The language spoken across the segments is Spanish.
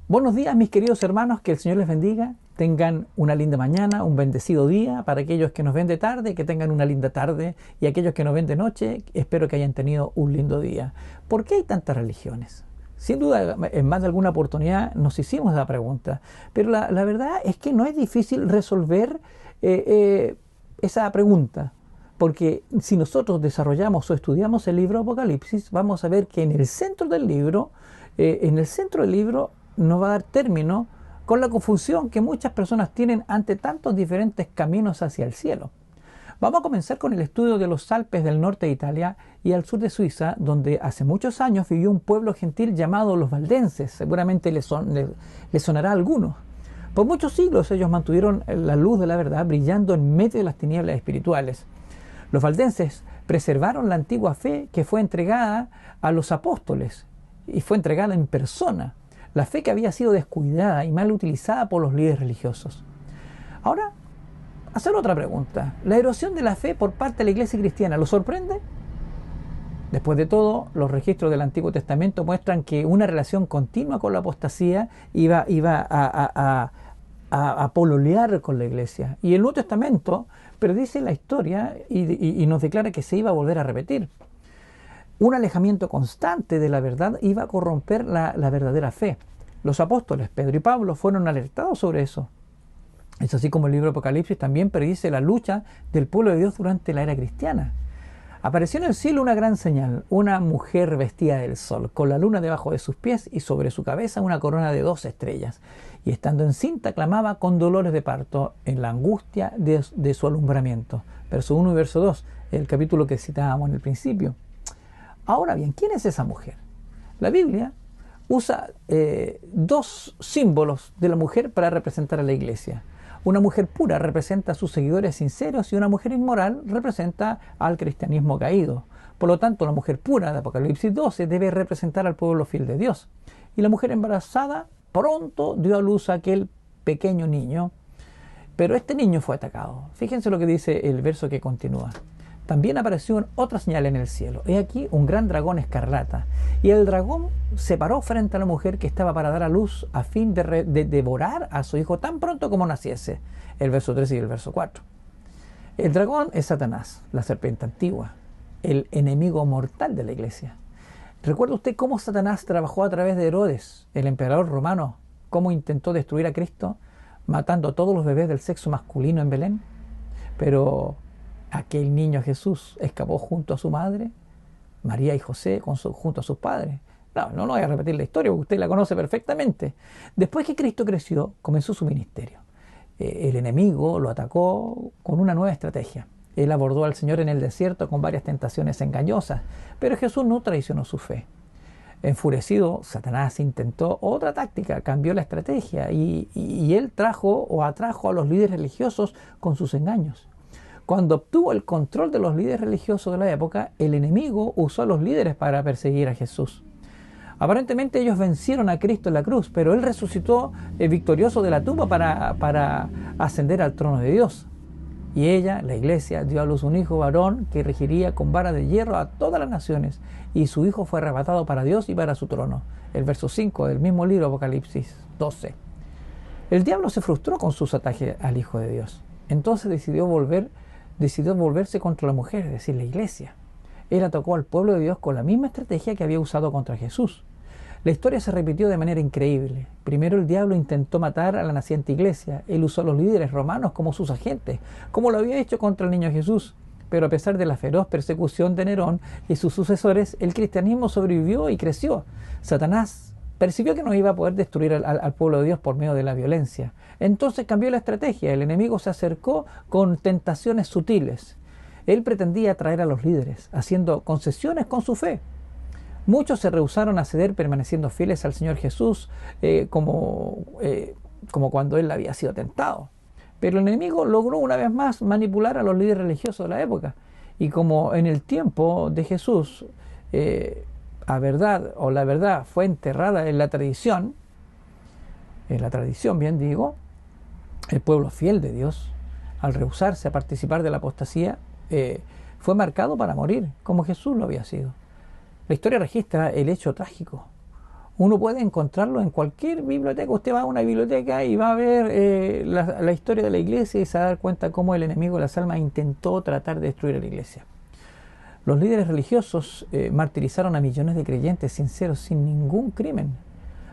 Buenos días, mis queridos hermanos, que el Señor les bendiga. Tengan una linda mañana, un bendecido día. Para aquellos que nos ven de tarde, que tengan una linda tarde. Y aquellos que nos ven de noche, espero que hayan tenido un lindo día. ¿Por qué hay tantas religiones? Sin duda, en más de alguna oportunidad nos hicimos la pregunta. Pero la verdad es que no es difícil resolver esa pregunta. Porque si nosotros desarrollamos o estudiamos el libro Apocalipsis, vamos a ver que en el centro del libro, nos va a dar término con la confusión que muchas personas tienen ante tantos diferentes caminos hacia el cielo. Vamos a comenzar con el estudio de los Alpes del norte de Italia y al sur de Suiza, donde hace muchos años vivió un pueblo gentil llamado los valdenses. Seguramente les sonará a algunos. Por muchos siglos ellos mantuvieron la luz de la verdad brillando en medio de las tinieblas espirituales. Los valdenses preservaron la antigua fe que fue entregada a los apóstoles y fue entregada en persona. La fe que había sido descuidada y mal utilizada por los líderes religiosos. Ahora, hacer otra pregunta. ¿La erosión de la fe por parte de la iglesia cristiana lo sorprende? Después de todo, los registros del Antiguo Testamento muestran que una relación continua con la apostasía iba a pololear con la iglesia. Y el Nuevo Testamento predice la historia y nos declara que se iba a volver a repetir. Un alejamiento constante de la verdad iba a corromper la verdadera fe. Los apóstoles Pedro y Pablo fueron alertados sobre eso. Es así como el libro Apocalipsis también predice la lucha del pueblo de Dios durante la era cristiana. Apareció en el cielo una gran señal, una mujer vestida del sol, con la luna debajo de sus pies y sobre su cabeza una corona de 12 estrellas. Y estando encinta clamaba con dolores de parto en la angustia de su alumbramiento. Verso 1 y verso 2, el capítulo que citábamos en el principio. Ahora bien, ¿quién es esa mujer? La Biblia usa dos símbolos de la mujer para representar a la iglesia. Una mujer pura representa a sus seguidores sinceros y una mujer inmoral representa al cristianismo caído. Por lo tanto, la mujer pura de Apocalipsis 12 debe representar al pueblo fiel de Dios. Y la mujer embarazada pronto dio a luz a aquel pequeño niño, pero este niño fue atacado. Fíjense lo que dice el verso que continúa. También apareció otra señal en el cielo. He aquí un gran dragón escarlata. Y el dragón se paró frente a la mujer que estaba para dar a luz a fin de devorar a su hijo tan pronto como naciese. El verso 3 y el verso 4. El dragón es Satanás, la serpiente antigua, el enemigo mortal de la iglesia. ¿Recuerda usted cómo Satanás trabajó a través de Herodes, el emperador romano? ¿Cómo intentó destruir a Cristo, matando a todos los bebés del sexo masculino en Belén? Pero aquel niño Jesús escapó junto a su madre, María y José, junto a sus padres. No voy a repetir la historia porque usted la conoce perfectamente. Después que Cristo creció, comenzó su ministerio. El enemigo lo atacó con una nueva estrategia. Él abordó al Señor en el desierto con varias tentaciones engañosas, pero Jesús no traicionó su fe. Enfurecido, Satanás intentó otra táctica, cambió la estrategia y él atrajo a los líderes religiosos con sus engaños. Cuando obtuvo el control de los líderes religiosos de la época, el enemigo usó a los líderes para perseguir a Jesús. Aparentemente ellos vencieron a Cristo en la cruz, pero Él resucitó victorioso de la tumba para ascender al trono de Dios. Y ella, la iglesia, dio a luz un hijo varón que regiría con vara de hierro a todas las naciones, y su hijo fue arrebatado para Dios y para su trono. El verso 5 del mismo libro Apocalipsis 12. El diablo se frustró con sus ataques al Hijo de Dios. Entonces decidió volverse contra la mujer, es decir, la iglesia. Él atacó al pueblo de Dios con la misma estrategia que había usado contra Jesús. La historia se repitió de manera increíble. Primero el diablo intentó matar a la naciente iglesia. Él usó a los líderes romanos como sus agentes, como lo había hecho contra el niño Jesús. Pero a pesar de la feroz persecución de Nerón y sus sucesores, el cristianismo sobrevivió y creció. Satanás percibió que no iba a poder destruir al pueblo de Dios por medio de la violencia. Entonces cambió la estrategia. El enemigo se acercó con tentaciones sutiles. Él pretendía atraer a los líderes, haciendo concesiones con su fe. Muchos se rehusaron a ceder permaneciendo fieles al Señor Jesús, como cuando Él había sido tentado. Pero el enemigo logró una vez más manipular a los líderes religiosos de la época. Y como en el tiempo de Jesús, la verdad fue enterrada en la tradición, bien digo, el pueblo fiel de Dios, al rehusarse a participar de la apostasía, fue marcado para morir, como Jesús lo había sido. La historia registra el hecho trágico. Uno puede encontrarlo en cualquier biblioteca. Usted va a una biblioteca y va a ver la historia de la iglesia y se va a dar cuenta cómo el enemigo de las almas intentó tratar de destruir a la iglesia. Los líderes religiosos martirizaron a millones de creyentes sinceros sin ningún crimen,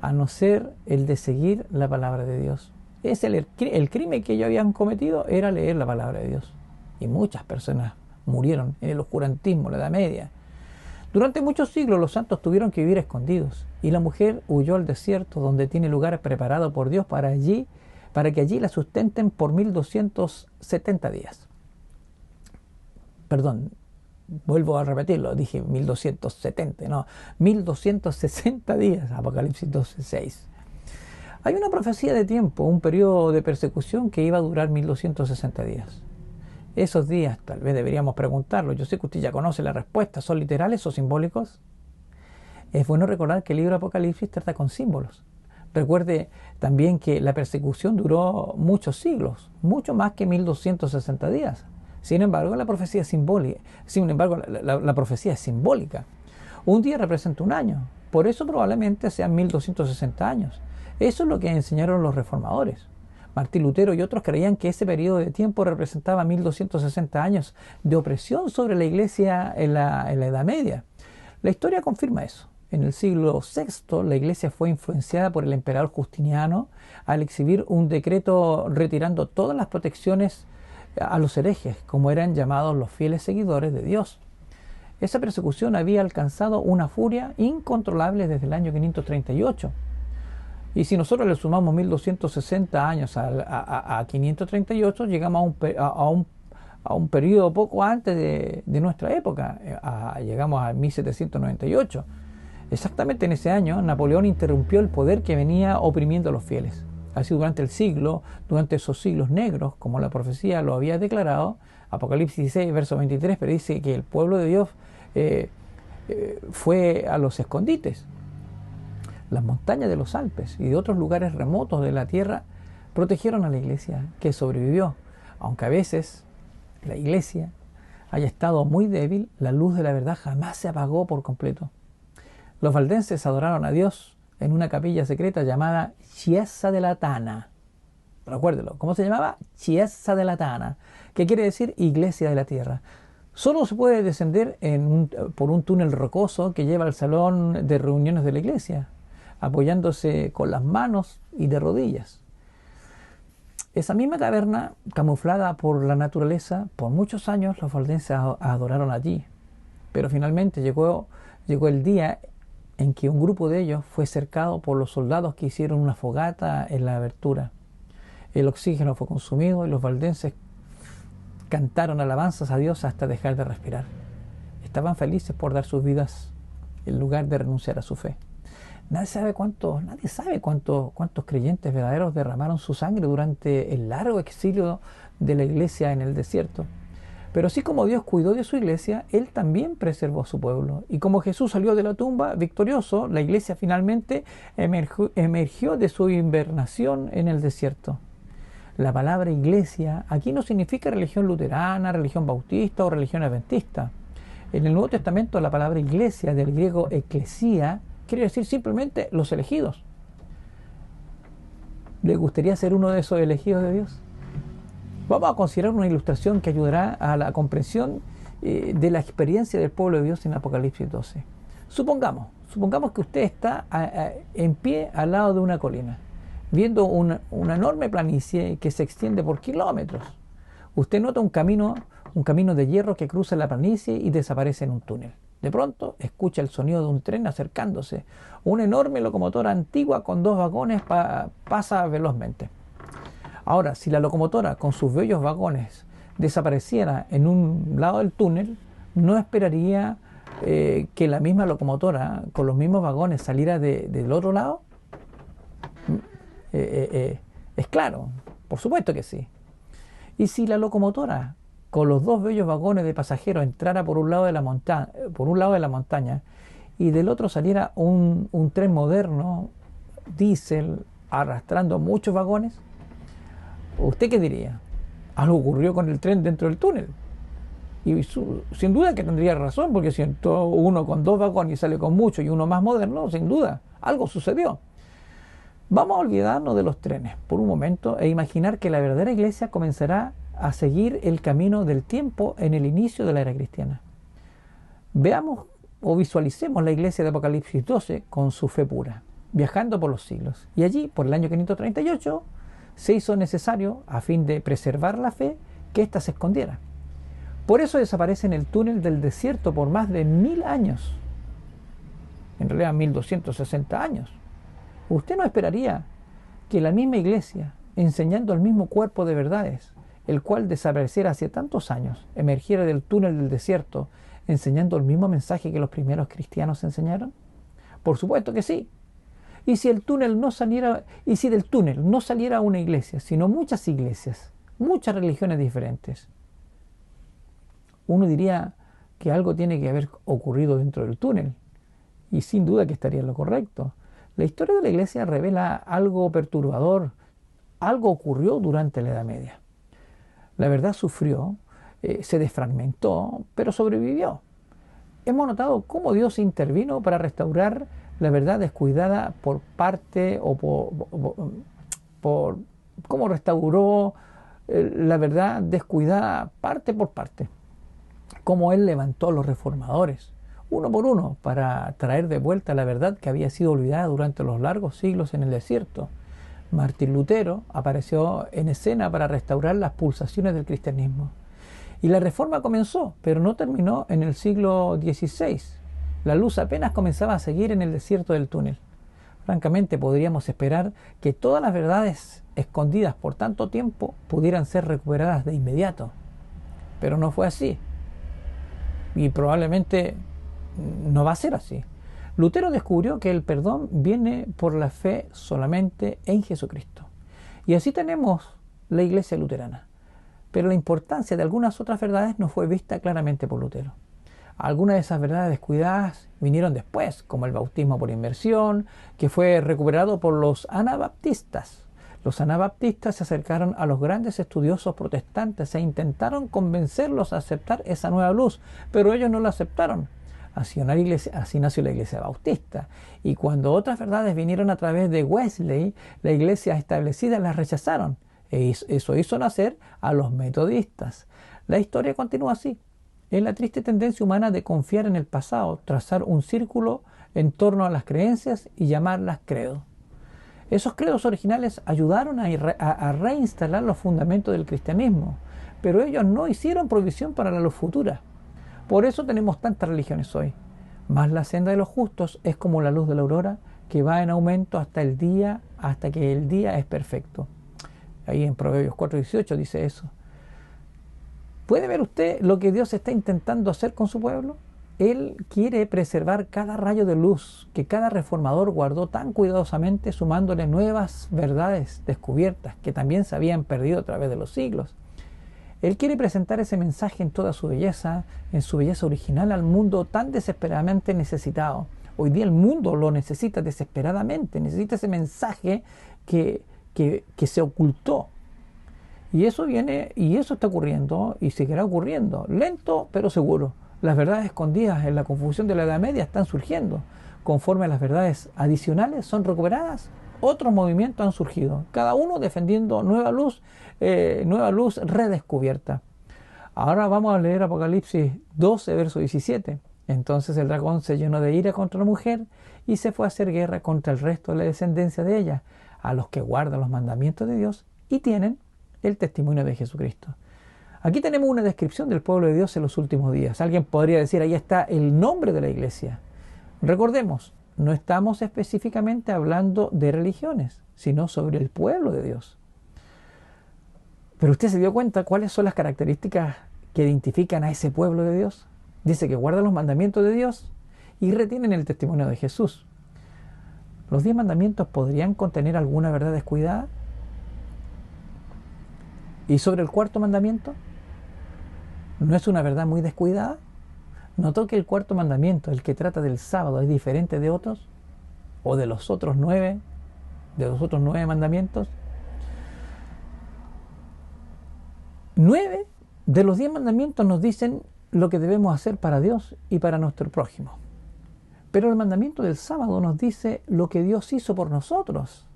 a no ser el de seguir la palabra de Dios. El crimen que ellos habían cometido era leer la palabra de Dios. Y muchas personas murieron en el oscurantismo, la Edad Media. Durante muchos siglos los santos tuvieron que vivir escondidos y la mujer huyó al desierto, donde tiene lugar preparado por Dios para que allí la sustenten por 1270 días. Perdón, vuelvo a repetirlo, dije 1270, no, 1260 días, Apocalipsis 12:6. Hay una profecía de tiempo, un periodo de persecución que iba a durar 1260 días. Esos días, tal vez deberíamos preguntarlo, yo sé que usted ya conoce la respuesta, ¿son literales o simbólicos? Es bueno recordar que el libro de Apocalipsis trata con símbolos. Recuerde también que la persecución duró muchos siglos, mucho más que 1260 días. Sin embargo, la profecía es simbólica. La profecía es simbólica. Un día representa un año, por eso probablemente sean 1260 años. Eso es lo que enseñaron los reformadores. Martín Lutero y otros creían que ese periodo de tiempo representaba 1260 años de opresión sobre la iglesia en la Edad Media. La historia confirma eso. En el siglo VI, la iglesia fue influenciada por el emperador Justiniano al exhibir un decreto retirando todas las protecciones a los herejes, como eran llamados los fieles seguidores de Dios. Esa persecución había alcanzado una furia incontrolable desde el año 538. Y si nosotros le sumamos 1260 años a 538, llegamos a un periodo poco antes de nuestra época, llegamos a 1798. Exactamente en ese año, Napoleón interrumpió el poder que venía oprimiendo a los fieles. Así durante esos siglos negros, como la profecía lo había declarado, Apocalipsis 16, verso 23, pero dice que el pueblo de Dios fue a los escondites. Las montañas de los Alpes y de otros lugares remotos de la tierra protegieron a la iglesia, que sobrevivió. Aunque a veces la iglesia haya estado muy débil, la luz de la verdad jamás se apagó por completo. Los valdenses adoraron a Dios en una capilla secreta llamada Chiesa della Tana. Recuérdelo, ¿cómo se llamaba? Chiesa della Tana, que quiere decir iglesia de la tierra. Solo se puede descender por un túnel rocoso que lleva al salón de reuniones de la iglesia, apoyándose con las manos y de rodillas. Esa misma caverna, camuflada por la naturaleza, por muchos años los valdenses adoraron allí. Pero finalmente llegó el día en que un grupo de ellos fue cercado por los soldados que hicieron una fogata en la abertura. El oxígeno fue consumido y los valdenses cantaron alabanzas a Dios hasta dejar de respirar. Estaban felices por dar sus vidas en lugar de renunciar a su fe. Nadie sabe cuántos creyentes verdaderos derramaron su sangre durante el largo exilio de la iglesia en el desierto. Pero así como Dios cuidó de su iglesia, Él también preservó a su pueblo. Y como Jesús salió de la tumba victorioso, la iglesia finalmente emergió de su hibernación en el desierto. La palabra iglesia aquí no significa religión luterana, religión bautista o religión adventista. En el Nuevo Testamento la palabra iglesia, del griego eclesia, quiere decir simplemente los elegidos. ¿Le gustaría ser uno de esos elegidos de Dios? Vamos a considerar una ilustración que ayudará a la comprensión de la experiencia del pueblo de Dios en Apocalipsis 12. Supongamos que usted está en pie al lado de una colina, viendo una enorme planicie que se extiende por kilómetros. Usted nota un camino de hierro que cruza la planicie y desaparece en un túnel. De pronto, escucha el sonido de un tren acercándose. Una enorme locomotora antigua con 2 vagones pasa velozmente. Ahora, si la locomotora con sus bellos vagones desapareciera en un lado del túnel, no esperaría que la misma locomotora con los mismos vagones saliera del otro lado. Es claro, por supuesto que sí. Y si la locomotora con los 2 bellos vagones de pasajeros entrara por un lado de la montaña y del otro saliera un tren moderno, diésel, arrastrando muchos vagones, ¿usted qué diría? Algo ocurrió con el tren dentro del túnel. Y sin duda que tendría razón, porque si entró uno con 2 vagones y sale con mucho y uno más moderno, sin duda Algo sucedió. Vamos a olvidarnos de los trenes por un momento e imaginar que la verdadera iglesia comenzará a seguir el camino del tiempo en el inicio de la era cristiana. Veamos o visualicemos la iglesia de Apocalipsis 12 con su fe pura, viajando por los siglos. Y allí, por el año 538, se hizo necesario, a fin de preservar la fe, que ésta se escondiera. Por eso desaparece en el túnel del desierto por más de 1000 años. En realidad 1260 años. ¿Usted no esperaría que la misma iglesia, enseñando el mismo cuerpo de verdades, el cual desapareciera hace tantos años, emergiera del túnel del desierto, enseñando el mismo mensaje que los primeros cristianos enseñaron? Por supuesto que sí. Y si del túnel no saliera una iglesia, sino muchas iglesias, muchas religiones diferentes, uno diría que algo tiene que haber ocurrido dentro del túnel, y sin duda que estaría en lo correcto. La historia de la iglesia revela algo perturbador. Algo ocurrió durante la Edad Media. La verdad sufrió, se desfragmentó, pero sobrevivió. Hemos notado cómo Dios intervino para restaurar la verdad descuidada por parte, o por cómo restauró la verdad descuidada parte por parte. Cómo Él levantó a los reformadores, uno por uno, para traer de vuelta la verdad que había sido olvidada durante los largos siglos en el desierto. Martín Lutero apareció en escena para restaurar las pulsaciones del cristianismo. Y la reforma comenzó, pero no terminó en el siglo XVI. La luz apenas comenzaba a seguir en el desierto del túnel. Francamente, podríamos esperar que todas las verdades escondidas por tanto tiempo pudieran ser recuperadas de inmediato. Pero no fue así. Y probablemente no va a ser así. Lutero descubrió que el perdón viene por la fe solamente en Jesucristo. Y así tenemos la iglesia luterana. Pero la importancia de algunas otras verdades no fue vista claramente por Lutero. Algunas de esas verdades descuidadas vinieron después, como el bautismo por inmersión, que fue recuperado por los anabaptistas. Los anabaptistas se acercaron a los grandes estudiosos protestantes e intentaron convencerlos a aceptar esa nueva luz, pero ellos no la aceptaron. Así nació la iglesia bautista. Y cuando otras verdades vinieron a través de Wesley, la iglesia establecida las rechazaron. Eso hizo nacer a los metodistas. La historia continúa así. Es la triste tendencia humana de confiar en el pasado, trazar un círculo en torno a las creencias y llamarlas credo. Esos credos originales ayudaron a reinstalar los fundamentos del cristianismo, pero ellos no hicieron provisión para la luz futura. Por eso tenemos tantas religiones hoy. Mas la senda de los justos es como la luz de la aurora, que va en aumento hasta que el día es perfecto. Ahí en Proverbios 4:18 dice eso. ¿Puede ver usted lo que Dios está intentando hacer con su pueblo? Él quiere preservar cada rayo de luz que cada reformador guardó tan cuidadosamente, sumándole nuevas verdades descubiertas que también se habían perdido a través de los siglos. Él quiere presentar ese mensaje en toda su belleza, en su belleza original, al mundo tan desesperadamente necesitado. Hoy día el mundo lo necesita desesperadamente, necesita ese mensaje que se ocultó. Y eso viene, y eso está ocurriendo, y seguirá ocurriendo, lento pero seguro. Las verdades escondidas en la confusión de la Edad Media están surgiendo. Conforme las verdades adicionales son recuperadas, otros movimientos han surgido, cada uno defendiendo nueva luz redescubierta. Ahora vamos a leer Apocalipsis 12, verso 17. Entonces el dragón se llenó de ira contra la mujer y se fue a hacer guerra contra el resto de la descendencia de ella, a los que guardan los mandamientos de Dios y tienen el testimonio de Jesucristo. Aquí tenemos una descripción del pueblo de Dios en los últimos días. Alguien podría decir, ahí está el nombre de la iglesia. Recordemos, no estamos específicamente hablando de religiones, sino sobre el pueblo de Dios. Pero usted se dio cuenta cuáles son las características que identifican a ese pueblo de Dios. Dice que guardan los mandamientos de Dios y retienen el testimonio de Jesús. ¿Los 10 mandamientos podrían contener alguna verdad descuidada? ¿Y sobre el cuarto mandamiento? ¿No es una verdad muy descuidada? ¿Notó que el cuarto mandamiento, el que trata del sábado, es diferente de otros? ¿O de los otros 9 mandamientos? 9 de los 10 mandamientos nos dicen lo que debemos hacer para Dios y para nuestro prójimo. Pero el mandamiento del sábado nos dice lo que Dios hizo por nosotros.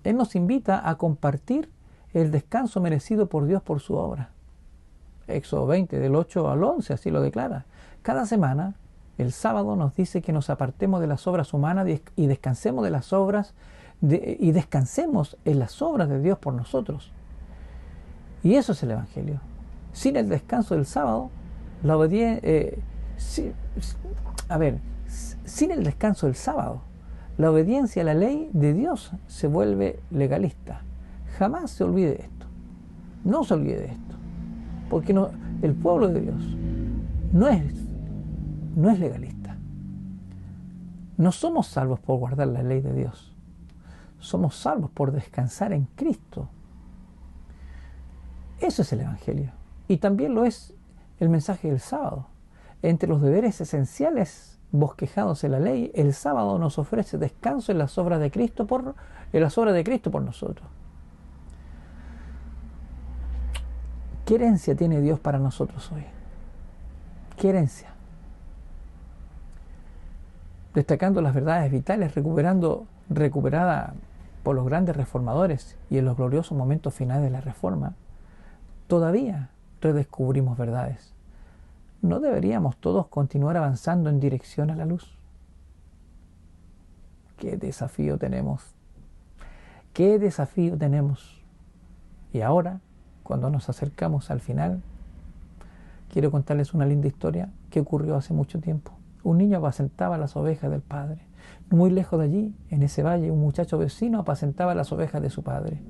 Él nos invita a compartir el descanso merecido por Dios por su obra. Éxodo 20, del 8 al 11, así lo declara. Cada semana, el sábado nos dice que nos apartemos de las obras humanas y descansemos de las obras y descansemos en las obras de Dios por nosotros. Y eso es el Evangelio. Sin el descanso del sábado, la obediencia... sin el descanso del sábado, la obediencia a la ley de Dios se vuelve legalista. Jamás se olvide de esto. No se olvide de esto. Porque el pueblo de Dios no es legalista. No somos salvos por guardar la ley de Dios. Somos salvos por descansar en Cristo. Eso es el Evangelio. Y también lo es el mensaje del sábado. Entre los deberes esenciales bosquejados en la ley, el sábado nos ofrece descanso en las obras de Cristo por nosotros. ¿Qué herencia tiene Dios para nosotros hoy? ¿Qué herencia? Destacando las verdades vitales recuperada por los grandes reformadores y en los gloriosos momentos finales de la Reforma, todavía redescubrimos verdades. ¿No deberíamos todos continuar avanzando en dirección a la luz? ¡Qué desafío tenemos! ¡Qué desafío tenemos! Y ahora, cuando nos acercamos al final, quiero contarles una linda historia que ocurrió hace mucho tiempo. Un niño apacentaba las ovejas del padre. Muy lejos de allí, en ese valle, un muchacho vecino apacentaba las ovejas de su padre.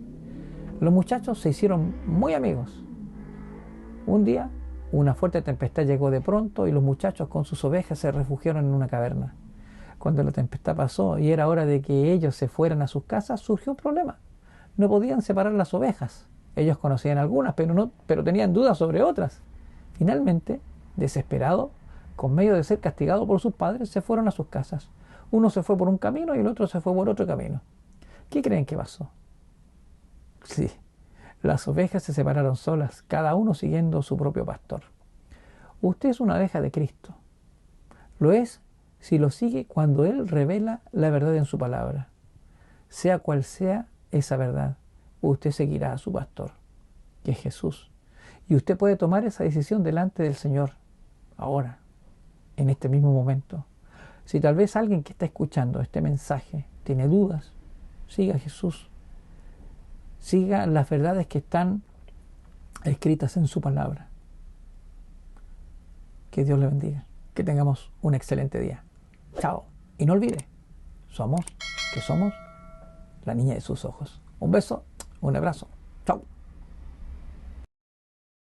Los muchachos se hicieron muy amigos. Un día, una fuerte tempestad llegó de pronto y los muchachos con sus ovejas se refugiaron en una caverna. Cuando la tempestad pasó y era hora de que ellos se fueran a sus casas, surgió un problema. No podían separar las ovejas. Ellos conocían algunas, pero tenían dudas sobre otras. Finalmente, desesperados, con medio de ser castigados por sus padres, se fueron a sus casas. Uno se fue por un camino y el otro se fue por otro camino. ¿Qué creen que pasó? Sí, las ovejas se separaron solas, cada uno siguiendo su propio pastor. Usted es una oveja de Cristo. Lo es si lo sigue cuando Él revela la verdad en su palabra. Sea cual sea esa verdad, usted seguirá a su pastor, que es Jesús. Y usted puede tomar esa decisión delante del Señor, ahora, en este mismo momento. Si tal vez alguien que está escuchando este mensaje tiene dudas, siga a Jesús. Siga las verdades que están escritas en su palabra. Que Dios le bendiga. Que tengamos un excelente día. Chao. Y no olvide, somos la niña de sus ojos. Un beso, un abrazo. Chao.